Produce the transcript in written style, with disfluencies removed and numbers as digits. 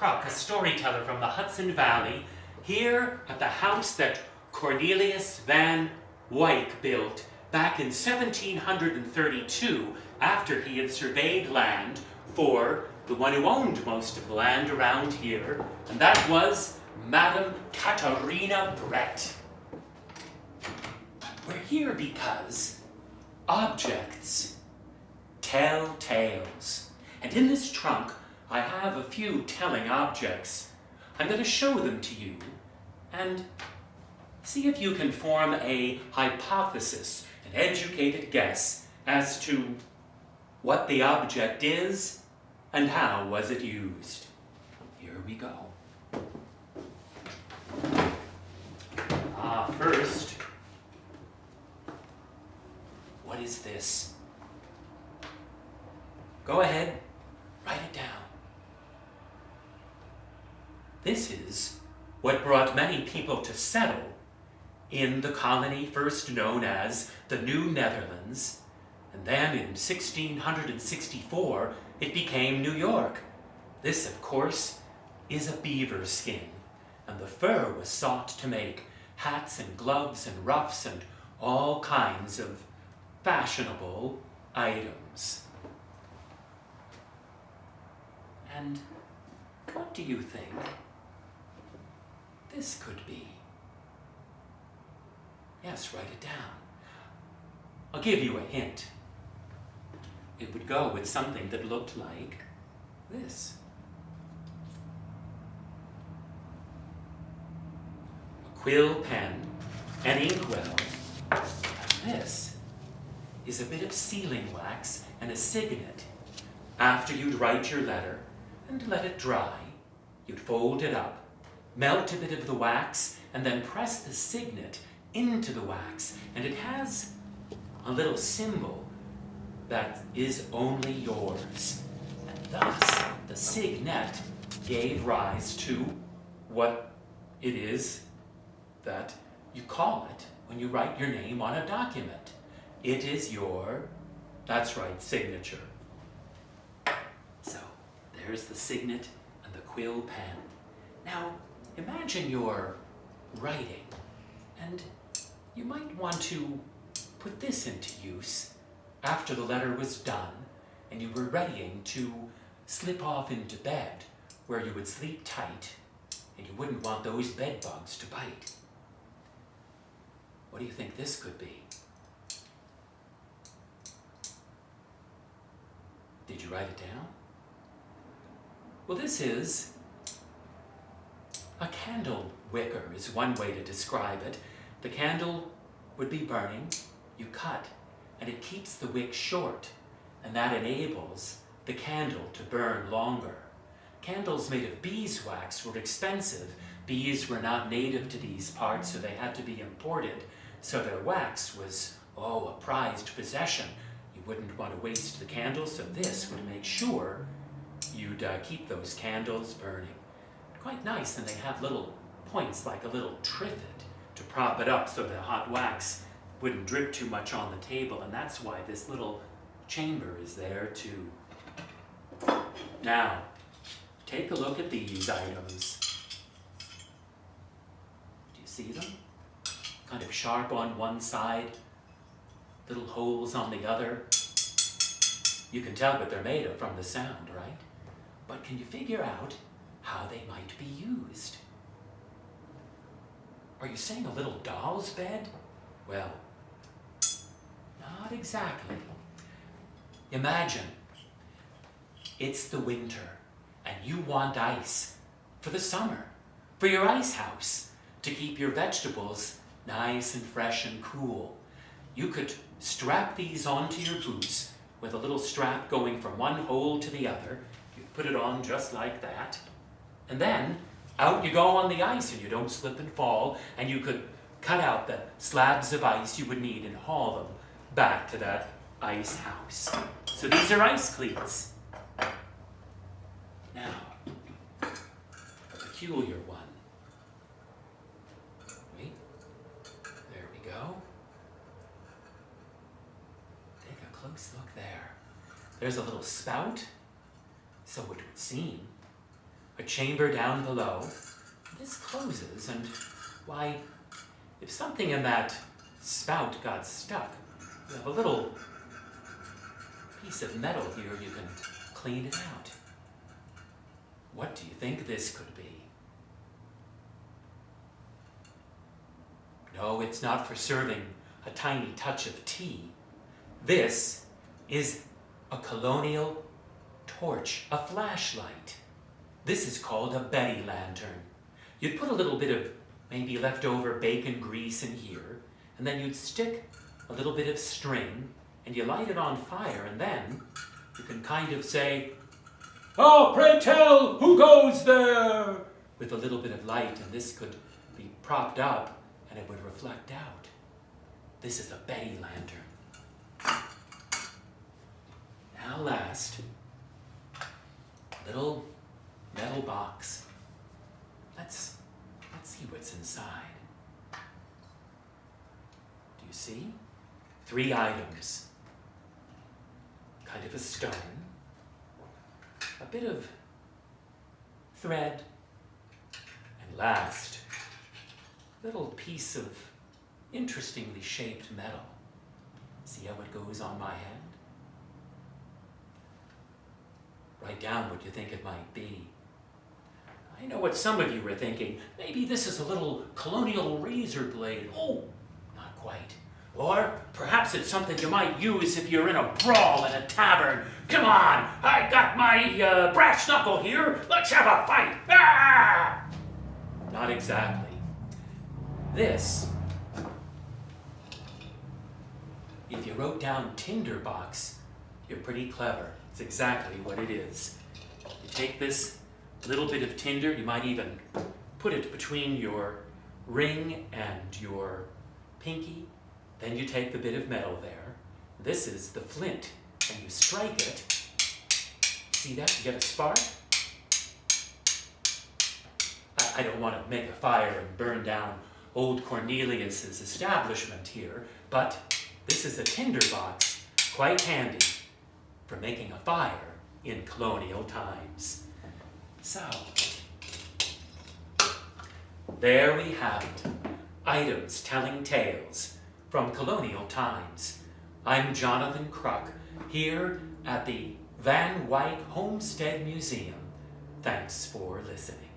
Kruk, a storyteller from the Hudson Valley, here at the house that Cornelius van Wyk built back in 1732 after he had surveyed land for the one who owned most of the land around here, and that was Madame Katharina Brett. We're here because objects tell tales. And in this trunk, I have a few telling objects. I'm going to show them to you and see if you can form a hypothesis, an educated guess as to what the object is and how was it used. Here we go. First, what is this? Go ahead, write it down. This is what brought many people to settle in the colony first known as the New Netherlands, and then in 1664 it became New York. This, of course, is a beaver skin, and the fur was sought to make hats and gloves and ruffs and all kinds of fashionable items. And what do you think this could be? Yes, write it down. I'll give you a hint. It would go with something that looked like this. A quill pen, an inkwell, and this is a bit of sealing wax and a signet. After you'd write your letter and let it dry, you'd fold it up, melt a bit of the wax, and then press the signet into the wax, and it has a little symbol that is only yours. And thus, the signet gave rise to what it is that you call it when you write your name on a document. It is your, that's right, signature. So, there's the signet and the quill pen. Now, imagine you're writing, and you might want to put this into use after the letter was done and you were readying to slip off into bed, where you would sleep tight and you wouldn't want those bed bugs to bite. What do you think this could be? Did you write it down? Well, this is a candle wicker is one way to describe it. The candle would be burning, you cut, and it keeps the wick short, and that enables the candle to burn longer. Candles made of beeswax were expensive. Bees were not native to these parts, so they had to be imported. So their wax was, a prized possession. You wouldn't want to waste the candles, so this would make sure you'd keep those candles burning. Quite nice, and they have little points like a little trivet to prop it up so the hot wax wouldn't drip too much on the table, and that's why this little chamber is there too. Now, take a look at these items. Do you see them? Kind of sharp on one side, little holes on the other. You can tell what they're made of from the sound, right? But can you figure out how they might be used? Are you saying a little doll's bed? Well, not exactly. Imagine it's the winter and you want ice for the summer, for your ice house, to keep your vegetables nice and fresh and cool. You could strap these onto your boots with a little strap going from one hole to the other. You put it on just like that, and then out you go on the ice and you don't slip and fall, and you could cut out the slabs of ice you would need and haul them back to that ice house. So these are ice cleats. Now, a peculiar one. Wait, there we go. Take a close look there. There's a little spout, so it would seem. A a chamber down below. This closes, and why, if something in that spout got stuck, you have a little piece of metal here you can clean it out. What do you think this could be? No, it's not for serving a tiny touch of tea. This is a colonial torch, a flashlight. This is called a Betty lantern. You'd put a little bit of maybe leftover bacon grease in here, and then you'd stick a little bit of string, and you light it on fire, and then you can kind of say, "Oh, pray tell, who goes there?" with a little bit of light, and this could be propped up, and it would reflect out. This is a Betty lantern. Now last, a little metal box. Let's see what's inside. Do you see? 3 items. Kind of a stone, a bit of thread, and last, a little piece of interestingly shaped metal. See how it goes on my hand? Write down what you think it might be. I know what some of you are thinking. Maybe this is a little colonial razor blade. Oh, not quite. Or perhaps it's something you might use if you're in a brawl in a tavern. Come on, I got my brass knuckle here. Let's have a fight. Ah! Not exactly. This, if you wrote down tinderbox, you're pretty clever. It's exactly what it is. You take this little bit of tinder, you might even put it between your ring and your pinky. Then you take the bit of metal there. This is the flint, and you strike it. See that? You get a spark. I don't want to make a fire and burn down old Cornelius's establishment here, but this is a tinderbox, quite handy for making a fire in colonial times. So, there we have it. Items telling tales from colonial times. I'm Jonathan Kruk, here at the Van Wyck Homestead Museum. Thanks for listening.